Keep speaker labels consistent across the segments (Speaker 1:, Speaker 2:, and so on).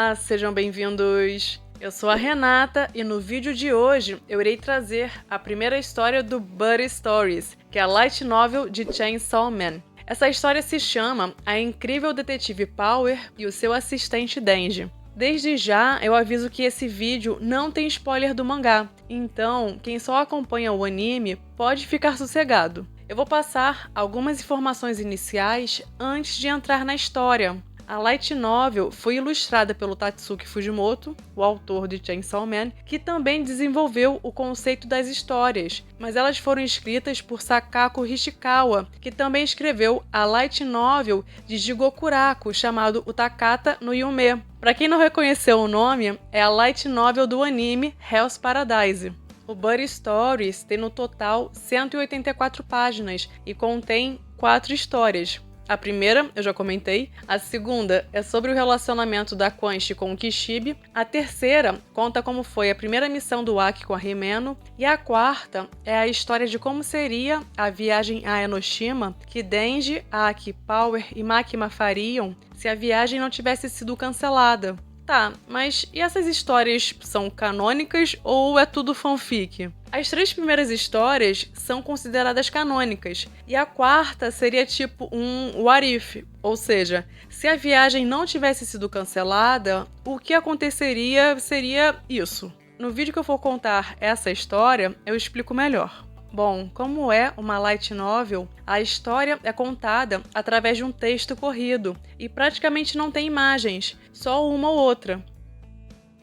Speaker 1: Olá, sejam bem-vindos! Eu sou a Renata e no vídeo de hoje eu irei trazer a primeira história do Buddy Stories, que é a light novel de Chainsaw Man. Essa história se chama A Incrível Detetive Power e o seu assistente Denji. Desde já, eu aviso que esse vídeo não tem spoiler do mangá, então quem só acompanha o anime pode ficar sossegado. Eu vou passar algumas informações iniciais antes de entrar na história. A light novel foi ilustrada pelo Tatsuki Fujimoto, o autor de Chainsaw Man, que também desenvolveu o conceito das histórias, mas elas foram escritas por Sakako Hishikawa, que também escreveu a light novel de Jigokuraku, chamado O Takata no Yume. Para quem não reconheceu o nome, é a light novel do anime Hell's Paradise. O Buddy Stories tem no total 184 páginas e contém 4 histórias. A primeira, eu já comentei. A segunda é sobre o relacionamento da Quanchi com o Kishibe. A terceira conta como foi a primeira missão do Aki com a Himeno. E a quarta é a história de como seria a viagem a Enoshima que Denji, Aki, Power e Makima fariam se a viagem não tivesse sido cancelada. Tá, mas e essas histórias são canônicas ou é tudo fanfic? As 3 primeiras histórias são consideradas canônicas, e a quarta seria tipo um what if, ou seja, se a viagem não tivesse sido cancelada, o que aconteceria seria isso. No vídeo que eu for contar essa história, eu explico melhor. Bom, como é uma light novel, a história é contada através de um texto corrido e praticamente não tem imagens, só uma ou outra.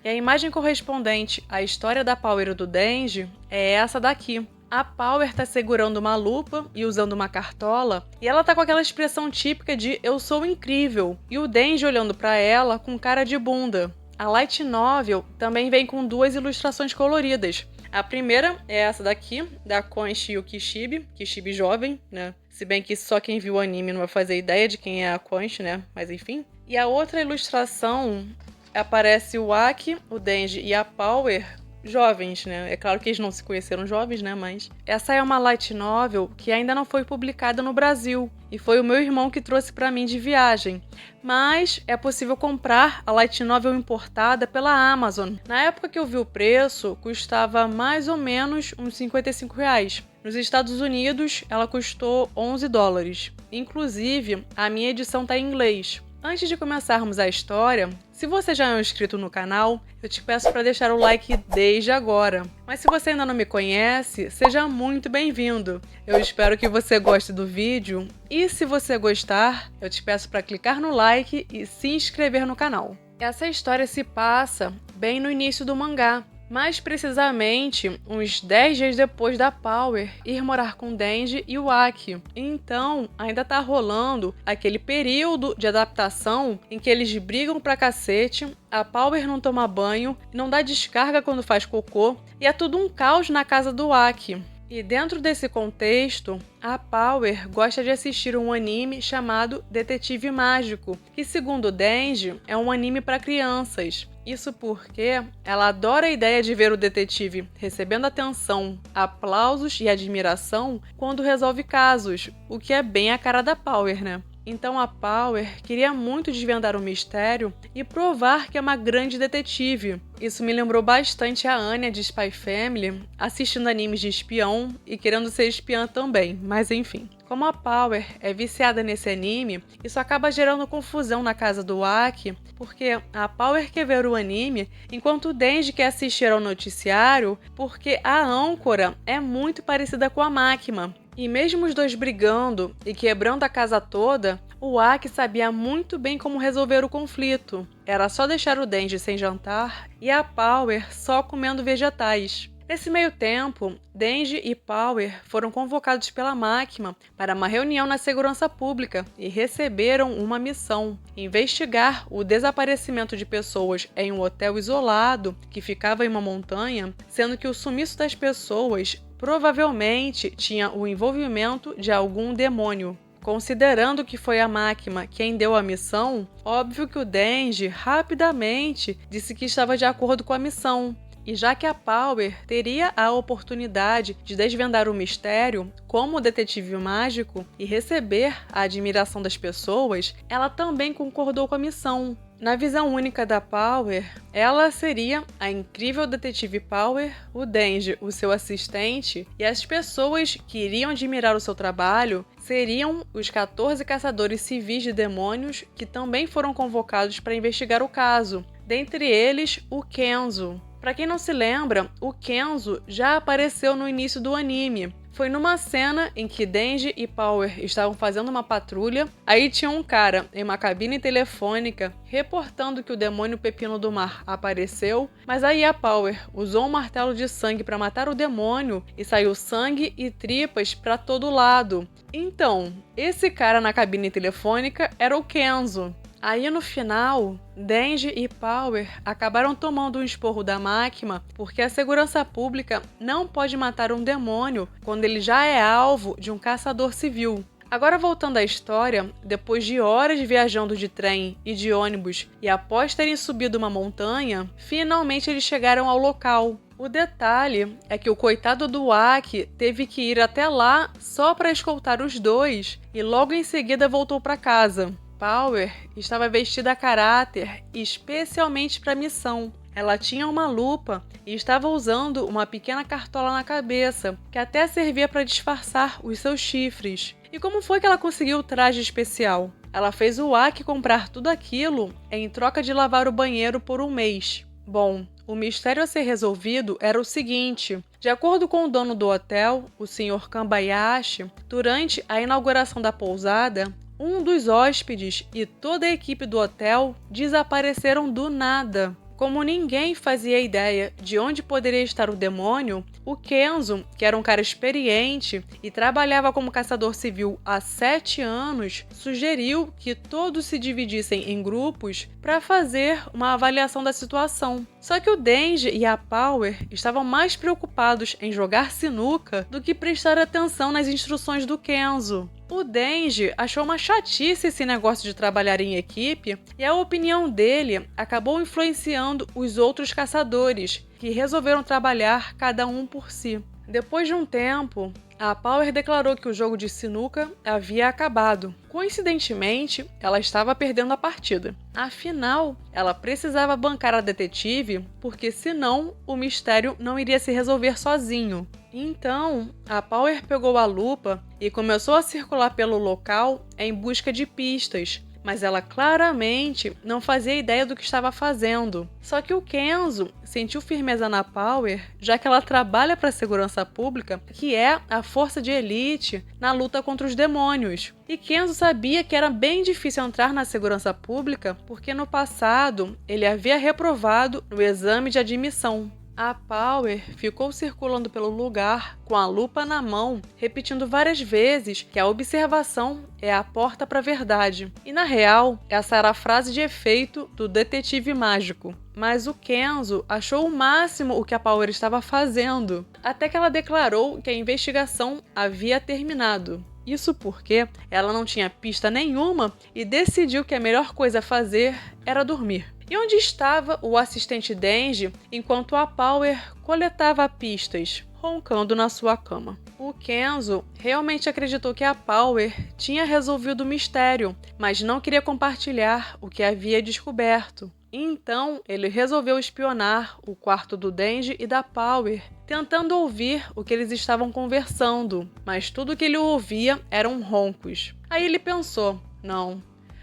Speaker 1: E a imagem correspondente à história da Power e do Denji é essa daqui. A Power tá segurando uma lupa e usando uma cartola, e ela tá com aquela expressão típica de "eu sou incrível", e o Denji olhando pra ela com cara de bunda. A light novel também vem com 2 ilustrações coloridas. A primeira é essa daqui, da Quanchi e o Kishibe jovem, né? Se bem que só quem viu o anime não vai fazer ideia de quem é a Quanchi, né? Mas enfim. E a outra ilustração aparece o Aki, o Denji e a Power jovens, né? É claro que eles não se conheceram jovens, né? Mas essa é uma light novel que ainda não foi publicada no Brasil. E foi o meu irmão que trouxe para mim de viagem. Mas é possível comprar a light novel importada pela Amazon. Na época que eu vi o preço, custava mais ou menos uns R$55. Nos Estados Unidos, ela custou $11. Inclusive, a minha edição está em inglês. Antes de começarmos a história, se você já é um inscrito no canal, eu te peço para deixar o like desde agora. Mas se você ainda não me conhece, seja muito bem-vindo. Eu espero que você goste do vídeo e se você gostar, eu te peço para clicar no like e se inscrever no canal. Essa história se passa bem no início do mangá. Mais precisamente, uns 10 dias depois da Power ir morar com Denji e o Aki. Então, ainda tá rolando aquele período de adaptação em que eles brigam pra cacete, a Power não toma banho, não dá descarga quando faz cocô, e é tudo um caos na casa do Aki. E dentro desse contexto, a Power gosta de assistir um anime chamado Detetive Mágico, que segundo Denji é um anime para crianças. Isso porque ela adora a ideia de ver o detetive recebendo atenção, aplausos e admiração quando resolve casos, o que é bem a cara da Power, né? Então a Power queria muito desvendar o mistério e provar que é uma grande detetive. Isso me lembrou bastante a Anya de Spy Family, assistindo animes de espião e querendo ser espiã também, mas enfim. Como a Power é viciada nesse anime, isso acaba gerando confusão na casa do Aki, porque a Power quer ver o anime, enquanto o Denji quer assistir ao noticiário, porque a âncora é muito parecida com a Makima. E mesmo os dois brigando e quebrando a casa toda, o Aki sabia muito bem como resolver o conflito. Era só deixar o Denji sem jantar e a Power só comendo vegetais. Nesse meio tempo, Denji e Power foram convocados pela Makima para uma reunião na segurança pública e receberam uma missão: investigar o desaparecimento de pessoas em um hotel isolado que ficava em uma montanha, sendo que o sumiço das pessoas provavelmente tinha o envolvimento de algum demônio. Considerando que foi a Makima quem deu a missão, óbvio que o Denji rapidamente disse que estava de acordo com a missão. E já que a Power teria a oportunidade de desvendar o mistério como detetive mágico e receber a admiração das pessoas, ela também concordou com a missão. Na visão única da Power, ela seria a incrível detetive Power, o Denji, o seu assistente, e as pessoas que iriam admirar o seu trabalho seriam os 14 caçadores civis de demônios que também foram convocados para investigar o caso, dentre eles o Kenzo. Para quem não se lembra, o Kenzo já apareceu no início do anime. Foi numa cena em que Denji e Power estavam fazendo uma patrulha, aí tinha um cara em uma cabine telefônica reportando que o demônio Pepino do Mar apareceu, mas aí a Power usou um martelo de sangue para matar o demônio e saiu sangue e tripas para todo lado. Então, esse cara na cabine telefônica era o Kenzo. Aí no final, Denji e Power acabaram tomando um esporro da máquina porque a segurança pública não pode matar um demônio quando ele já é alvo de um caçador civil. Agora voltando à história, depois de horas viajando de trem e de ônibus e após terem subido uma montanha, finalmente eles chegaram ao local. O detalhe é que o coitado do Aki teve que ir até lá só para escoltar os dois e logo em seguida voltou para casa. Power estava vestida a caráter especialmente para a missão. Ela tinha uma lupa e estava usando uma pequena cartola na cabeça, que até servia para disfarçar os seus chifres. E como foi que ela conseguiu o traje especial? Ela fez o Aki comprar tudo aquilo em troca de lavar o banheiro por um mês. Bom, o mistério a ser resolvido era o seguinte: de acordo com o dono do hotel, o Sr. Kambayashi, durante a inauguração da pousada, um dos hóspedes e toda a equipe do hotel desapareceram do nada. Como ninguém fazia ideia de onde poderia estar o demônio, o Kenzo, que era um cara experiente e trabalhava como caçador civil há 7 anos, sugeriu que todos se dividissem em grupos para fazer uma avaliação da situação. Só que o Denji e a Power estavam mais preocupados em jogar sinuca do que prestar atenção nas instruções do Kenzo. O Denji achou uma chatice esse negócio de trabalhar em equipe e a opinião dele acabou influenciando os outros caçadores, que resolveram trabalhar cada um por si. Depois de um tempo, a Power declarou que o jogo de sinuca havia acabado. Coincidentemente, ela estava perdendo a partida. Afinal, ela precisava bancar a detetive, porque senão o mistério não iria se resolver sozinho. Então, a Power pegou a lupa e começou a circular pelo local em busca de pistas, mas ela claramente não fazia ideia do que estava fazendo. Só que o Kenzo sentiu firmeza na Power, já que ela trabalha para a segurança pública, que é a força de elite na luta contra os demônios. E Kenzo sabia que era bem difícil entrar na segurança pública, porque no passado ele havia reprovado no exame de admissão. A Power ficou circulando pelo lugar com a lupa na mão, repetindo várias vezes que a observação é a porta para a verdade. E na real, essa era a frase de efeito do detetive mágico. Mas o Kenzo achou o máximo o que a Power estava fazendo, até que ela declarou que a investigação havia terminado. Isso porque ela não tinha pista nenhuma e decidiu que a melhor coisa a fazer era dormir. E onde estava o assistente Denji enquanto a Power coletava pistas, roncando na sua cama? O Kenzo realmente acreditou que a Power tinha resolvido o mistério, mas não queria compartilhar o que havia descoberto. Então, ele resolveu espionar o quarto do Denji e da Power, tentando ouvir o que eles estavam conversando, mas tudo que ele ouvia eram roncos. Aí ele pensou: não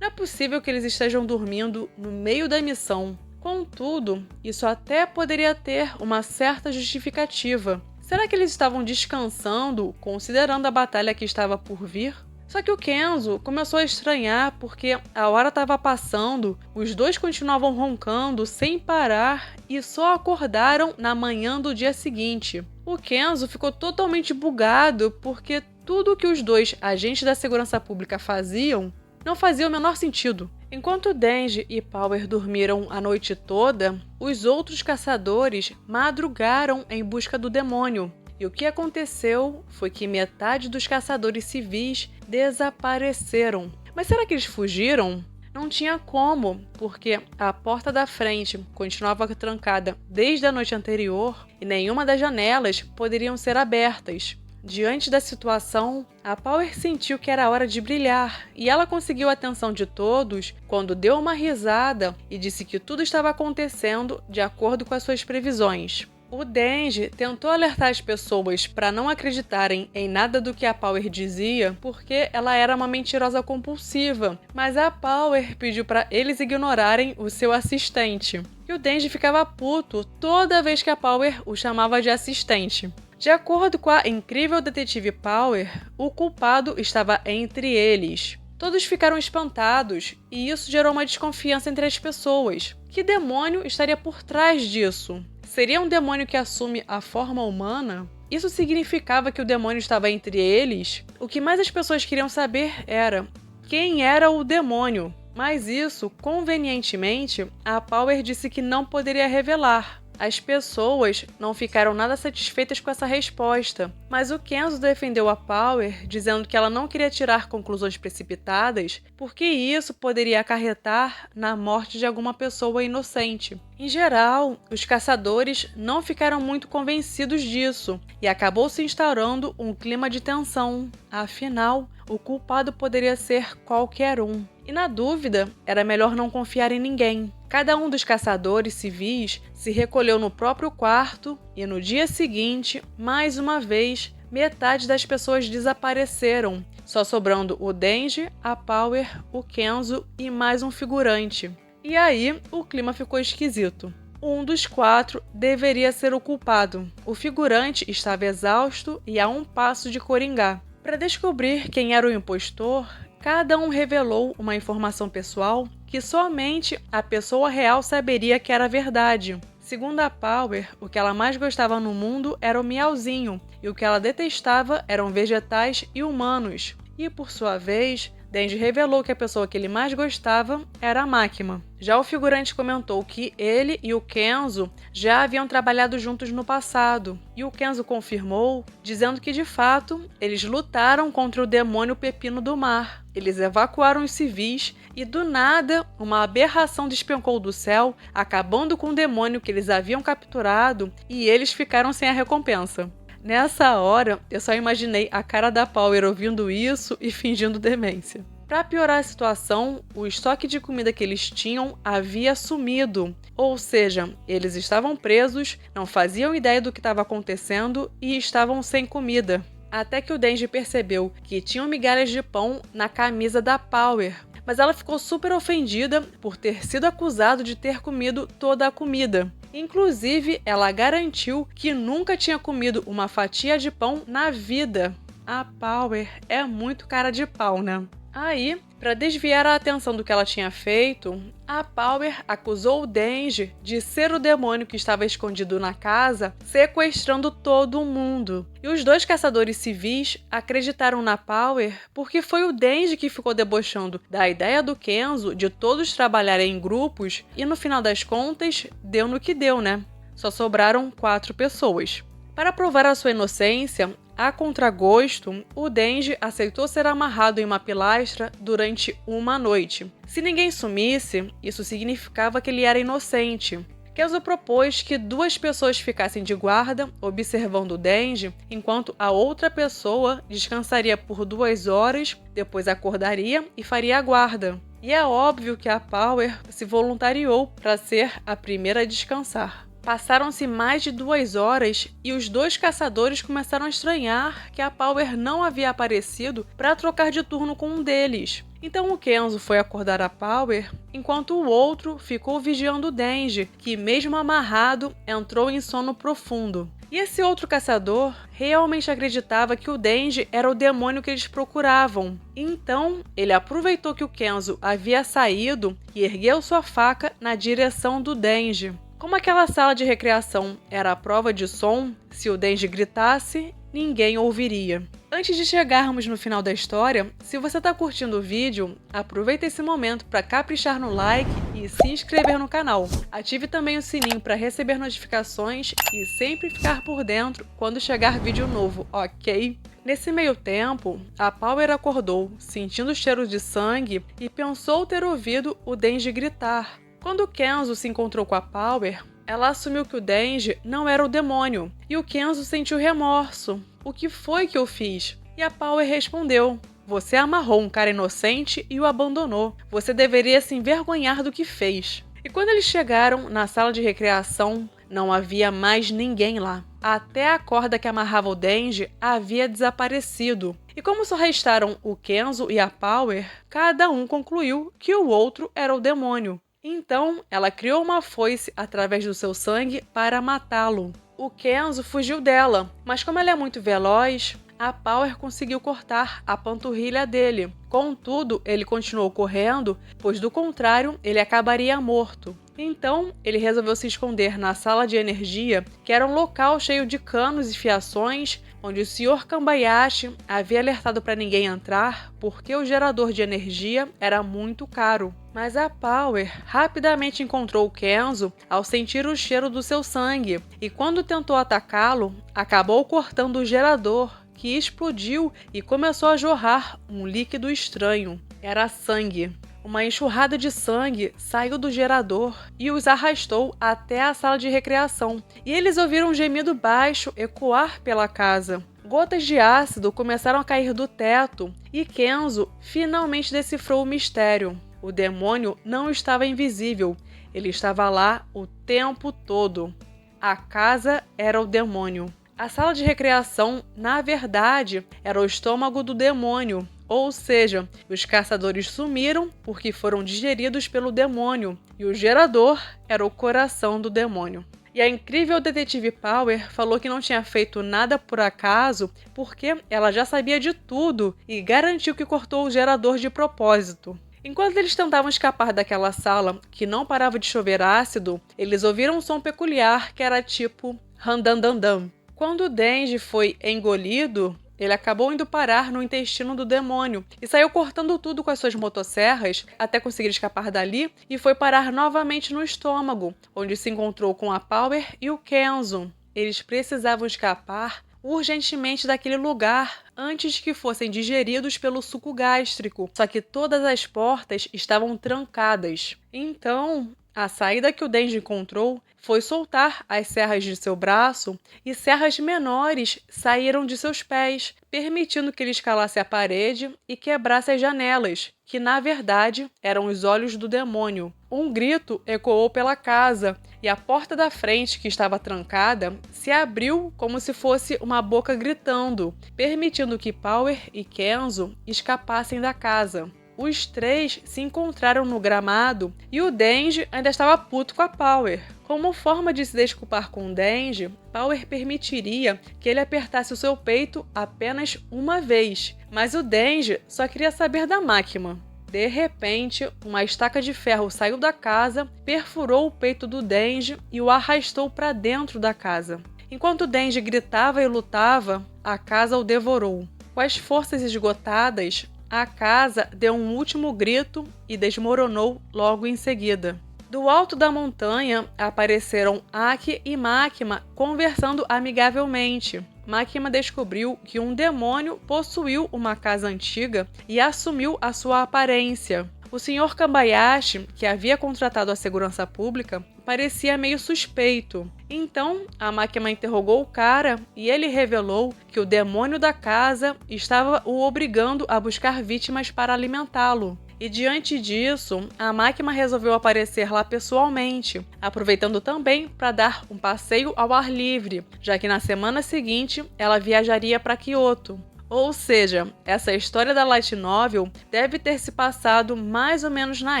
Speaker 1: é possível que eles estejam dormindo no meio da missão. Contudo, isso até poderia ter uma certa justificativa. Será que eles estavam descansando, considerando a batalha que estava por vir? Só que o Kenzo começou a estranhar porque a hora estava passando, os dois continuavam roncando sem parar e só acordaram na manhã do dia seguinte. O Kenzo ficou totalmente bugado porque tudo que os dois agentes da segurança pública faziam não fazia o menor sentido. Enquanto Denji e Power dormiram a noite toda, os outros caçadores madrugaram em busca do demônio. E o que aconteceu foi que metade dos caçadores civis desapareceram. Mas será que eles fugiram? Não tinha como, porque a porta da frente continuava trancada desde a noite anterior e nenhuma das janelas poderiam ser abertas. Diante da situação, a Power sentiu que era hora de brilhar e ela conseguiu a atenção de todos quando deu uma risada e disse que tudo estava acontecendo de acordo com as suas previsões. O Denji tentou alertar as pessoas para não acreditarem em nada do que a Power dizia porque ela era uma mentirosa compulsiva, mas a Power pediu para eles ignorarem o seu assistente. E o Denji ficava puto toda vez que a Power o chamava de assistente. De acordo com a incrível detetive Power, o culpado estava entre eles. Todos ficaram espantados e isso gerou uma desconfiança entre as pessoas. Que demônio estaria por trás disso? Seria um demônio que assume a forma humana? Isso significava que o demônio estava entre eles? O que mais as pessoas queriam saber era quem era o demônio. Mas isso, convenientemente, a Power disse que não poderia revelar. As pessoas não ficaram nada satisfeitas com essa resposta, mas o Kenzo defendeu a Power, dizendo que ela não queria tirar conclusões precipitadas, porque isso poderia acarretar na morte de alguma pessoa inocente. Em geral, os caçadores não ficaram muito convencidos disso, e acabou se instaurando um clima de tensão. Afinal, o culpado poderia ser qualquer um. E na dúvida, era melhor não confiar em ninguém. Cada um dos caçadores civis se recolheu no próprio quarto e no dia seguinte, mais uma vez, metade das pessoas desapareceram, só sobrando o Denji, a Power, o Kenzo e mais um figurante. E aí, o clima ficou esquisito. Um dos 4 deveria ser o culpado. O figurante estava exausto e a um passo de coringar. Para descobrir quem era o impostor, cada um revelou uma informação pessoal que somente a pessoa real saberia que era verdade. Segundo a Power, o que ela mais gostava no mundo era o miauzinho, e o que ela detestava eram vegetais e humanos. E, por sua vez, Denji revelou que a pessoa que ele mais gostava era a Makima. Já o figurante comentou que ele e o Kenzo já haviam trabalhado juntos no passado, e o Kenzo confirmou, dizendo que de fato eles lutaram contra o demônio pepino do mar. Eles evacuaram os civis e do nada uma aberração despencou do céu, acabando com o demônio que eles haviam capturado, e eles ficaram sem a recompensa. Nessa hora, eu só imaginei a cara da Power ouvindo isso e fingindo demência. Para piorar a situação, o estoque de comida que eles tinham havia sumido. Ou seja, eles estavam presos, não faziam ideia do que estava acontecendo e estavam sem comida. Até que o Denji percebeu que tinham migalhas de pão na camisa da Power, mas ela ficou super ofendida por ter sido acusado de ter comido toda a comida. Inclusive, ela garantiu que nunca tinha comido uma fatia de pão na vida. A Power é muito cara de pau, né? Aí, para desviar a atenção do que ela tinha feito, a Power acusou o Denji de ser o demônio que estava escondido na casa, sequestrando todo mundo. E os 2 caçadores civis acreditaram na Power porque foi o Denji que ficou debochando da ideia do Kenzo de todos trabalharem em grupos e no final das contas, deu no que deu, né? Só sobraram 4 pessoas. Para provar a sua inocência, a contragosto, o Denji aceitou ser amarrado em uma pilastra durante uma noite. Se ninguém sumisse, isso significava que ele era inocente. Kenzo propôs que 2 pessoas ficassem de guarda, observando o Denji, enquanto a outra pessoa descansaria por 2 horas, depois acordaria e faria a guarda. E é óbvio que a Power se voluntariou para ser a primeira a descansar. Passaram-se mais de 2 horas e os 2 caçadores começaram a estranhar que a Power não havia aparecido para trocar de turno com um deles. Então o Kenzo foi acordar a Power, enquanto o outro ficou vigiando o Denji, que mesmo amarrado, entrou em sono profundo. E esse outro caçador realmente acreditava que o Denji era o demônio que eles procuravam. Então, ele aproveitou que o Kenzo havia saído e ergueu sua faca na direção do Denji. Como aquela sala de recreação era a prova de som, se o Denji gritasse, ninguém ouviria. Antes de chegarmos no final da história, se você está curtindo o vídeo, aproveita esse momento para caprichar no like e se inscrever no canal. Ative também o sininho para receber notificações e sempre ficar por dentro quando chegar vídeo novo, ok? Nesse meio tempo, a Power acordou, sentindo o cheiro de sangue e pensou ter ouvido o Denji gritar. Quando Kenzo se encontrou com a Power, ela assumiu que o Denji não era o demônio, e o Kenzo sentiu remorso. O que foi que eu fiz? E a Power respondeu: você amarrou um cara inocente e o abandonou. Você deveria se envergonhar do que fez. E quando eles chegaram na sala de recreação, não havia mais ninguém lá. Até a corda que amarrava o Denji havia desaparecido. E como só restaram o Kenzo e a Power, cada um concluiu que o outro era o demônio. Então, ela criou uma foice através do seu sangue para matá-lo. O Kenzo fugiu dela, mas como ela é muito veloz, a Power conseguiu cortar a panturrilha dele. Contudo, ele continuou correndo, pois do contrário, ele acabaria morto. Então, ele resolveu se esconder na sala de energia, que era um local cheio de canos e fiações, onde o Sr. Kambayashi havia alertado para ninguém entrar, porque o gerador de energia era muito caro. Mas a Power rapidamente encontrou o Kenzo ao sentir o cheiro do seu sangue, e quando tentou atacá-lo, acabou cortando o gerador, que explodiu e começou a jorrar um líquido estranho. Era sangue. Uma enxurrada de sangue saiu do gerador e os arrastou até a sala de recreação, e eles ouviram um gemido baixo ecoar pela casa. Gotas de ácido começaram a cair do teto e Kenzo finalmente decifrou o mistério. O demônio não estava invisível, ele estava lá o tempo todo. A casa era o demônio. A sala de recreação, na verdade, era o estômago do demônio, ou seja, os caçadores sumiram porque foram digeridos pelo demônio, e o gerador era o coração do demônio. E a incrível detetive Power falou que não tinha feito nada por acaso porque ela já sabia de tudo e garantiu que cortou o gerador de propósito. Enquanto eles tentavam escapar daquela sala que não parava de chover ácido, eles ouviram um som peculiar que era tipo randandandam. Quando o Denji foi engolido, ele acabou indo parar no intestino do demônio e saiu cortando tudo com as suas motosserras até conseguir escapar dali e foi parar novamente no estômago, onde se encontrou com a Power e o Kenzo. Eles precisavam escapar urgentemente daquele lugar antes que fossem digeridos pelo suco gástrico, só que todas as portas estavam trancadas. Então, a saída que o Denji encontrou foi soltar as serras de seu braço e serras menores saíram de seus pés, permitindo que ele escalasse a parede e quebrasse as janelas, que na verdade eram os olhos do demônio. Um grito ecoou pela casa e a porta da frente, que estava trancada, se abriu como se fosse uma boca gritando, permitindo que Power e Kenzo escapassem da casa. Os três se encontraram no gramado e o Denji ainda estava puto com a Power. Como forma de se desculpar com o Denji, Power permitiria que ele apertasse o seu peito apenas uma vez, mas o Denji só queria saber da máquina. De repente, uma estaca de ferro saiu da casa, perfurou o peito do Denji e o arrastou para dentro da casa. Enquanto o Denji gritava e lutava, a casa o devorou. Com as forças esgotadas, a casa deu um último grito e desmoronou logo em seguida. Do alto da montanha apareceram Aki e Makima conversando amigavelmente. Makima descobriu que um demônio possuiu uma casa antiga e assumiu a sua aparência. O Sr. Kambayashi, que havia contratado a segurança pública, parecia meio suspeito. Então, a Makima interrogou o cara e ele revelou que o demônio da casa estava o obrigando a buscar vítimas para alimentá-lo. E diante disso, a Makima resolveu aparecer lá pessoalmente, aproveitando também para dar um passeio ao ar livre, já que na semana seguinte ela viajaria para Kyoto. Ou seja, essa história da Light Novel deve ter se passado mais ou menos na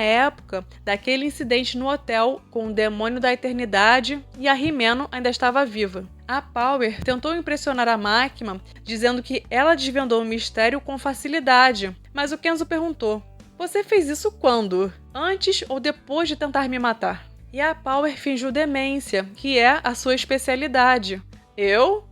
Speaker 1: época daquele incidente no hotel com o demônio da eternidade e a Himeno ainda estava viva. A Power tentou impressionar a Makima, dizendo que ela desvendou o mistério com facilidade, mas o Kenzo perguntou: "Você fez isso quando? Antes ou depois de tentar me matar?" E a Power fingiu demência, que é a sua especialidade. Eu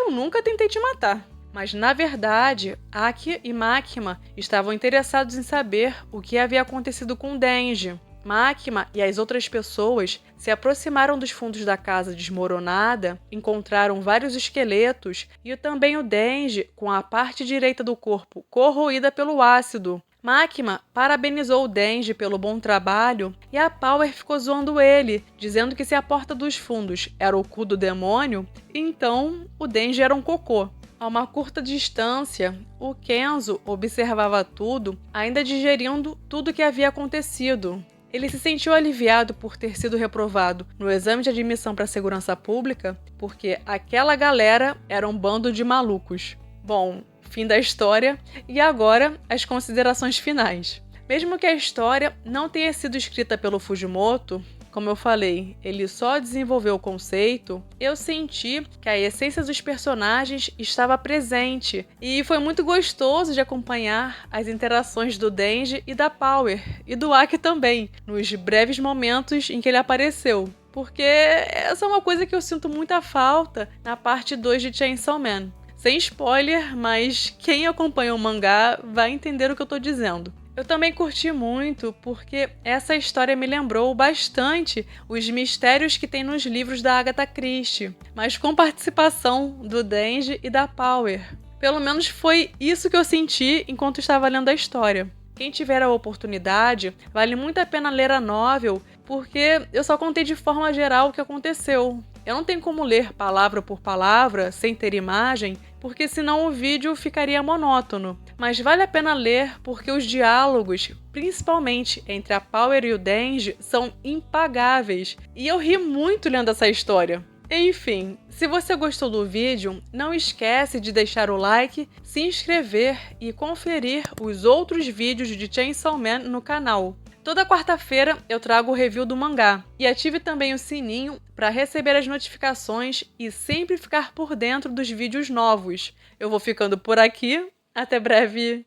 Speaker 1: nunca tentei te matar." Mas, na verdade, Aki e Makima estavam interessados em saber o que havia acontecido com Denji. Makima e as outras pessoas se aproximaram dos fundos da casa desmoronada, encontraram vários esqueletos e também o Denji com a parte direita do corpo corroída pelo ácido. Makima parabenizou o Denji pelo bom trabalho e a Power ficou zoando ele, dizendo que se a porta dos fundos era o cu do demônio, então o Denji era um cocô. A uma curta distância, o Kenzo observava tudo, ainda digerindo tudo que havia acontecido. Ele se sentiu aliviado por ter sido reprovado no exame de admissão para a segurança pública, porque aquela galera era um bando de malucos. Bom, fim da história, e agora as considerações finais. Mesmo que a história não tenha sido escrita pelo Fujimoto, como eu falei, ele só desenvolveu o conceito, eu senti que a essência dos personagens estava presente e foi muito gostoso de acompanhar as interações do Denji e da Power, e do Aki também, nos breves momentos em que ele apareceu. Porque essa é uma coisa que eu sinto muita falta na parte 2 de Chainsaw Man. Sem spoiler, mas quem acompanha o mangá vai entender o que eu tô dizendo. Eu também curti muito porque essa história me lembrou bastante os mistérios que tem nos livros da Agatha Christie, mas com participação do Denji e da Power. Pelo menos foi isso que eu senti enquanto estava lendo a história. Quem tiver a oportunidade, vale muito a pena ler a novel, porque eu só contei de forma geral o que aconteceu. Eu não tenho como ler palavra por palavra, sem ter imagem, porque senão o vídeo ficaria monótono. Mas vale a pena ler porque os diálogos, principalmente entre a Power e o Denji, são impagáveis. E eu ri muito lendo essa história. Enfim, se você gostou do vídeo, não esquece de deixar o like, se inscrever e conferir os outros vídeos de Chainsaw Man no canal. Toda quarta-feira eu trago o review do mangá. E ative também o sininho para receber as notificações e sempre ficar por dentro dos vídeos novos. Eu vou ficando por aqui. Até breve!